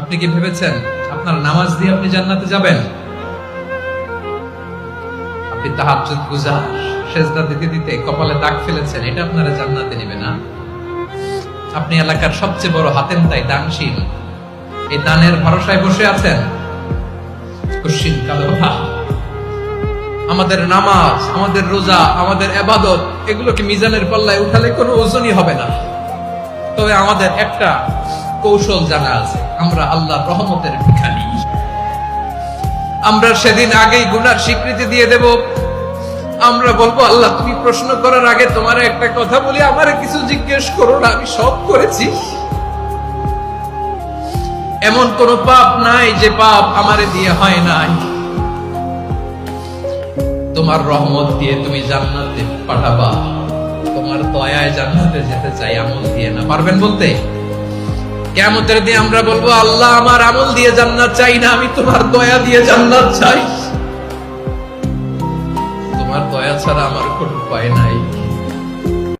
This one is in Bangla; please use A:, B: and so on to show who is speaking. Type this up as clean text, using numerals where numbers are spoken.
A: আপনি কি ভেবেছেন আপনার নামাজ দিয়ে আপনি জান্নাতে যাবেন? আপনি তাহাজ্জুদ গুজার, সেজদা দিতে দিতে কপালে দাগ ফেলেছেন, এটা আপনারা জান্নাতে নেবে না? আপনি এলাকার সবচেয়ে বড় হাতেম তাই দানশীল, এই দানের ভরসায় বসে আছেন। কুশ্চিন কালো আমাদের নামাজ, আমাদের রোজা, আমাদের ইবাদত, এগুলোকে মিজানের পাল্লায় উঠালে কোনো ওজনই হবে না। তবে আমাদের একটা কৌশল জানা আছে, আমরা আল্লাহর রহমতের ভিখারি। আমরা সেদিন আগেই গুনার স্বীকৃতি দিয়ে দেব। আমরা বলবো, আল্লাহ তুমি প্রশ্ন করার আগে তোমার একটা কথা বলি, আমারে কিছু জিজ্ঞেস করো না, আমি সব করেছি। এমন কোন পাপ নাই যে পাপ আমারে দিয়ে হয় নাই। তোমার রহমত দিয়ে তুমি জান্নাতে পাঠাবা, তোমার দয়ায় জান্নাতে যেতে চাই, আমল দিয়ে না। পারবেন বলতে? কিয়ামতের দিন আমরা বলবো, আল্লাহ আমার আমল দিয়ে জান্নাত চাই না, আমি তোমার দয়া দিয়ে জান্নাত চাই। তোমার দয়া ছাড়া আমার কোনো উপায় নাই।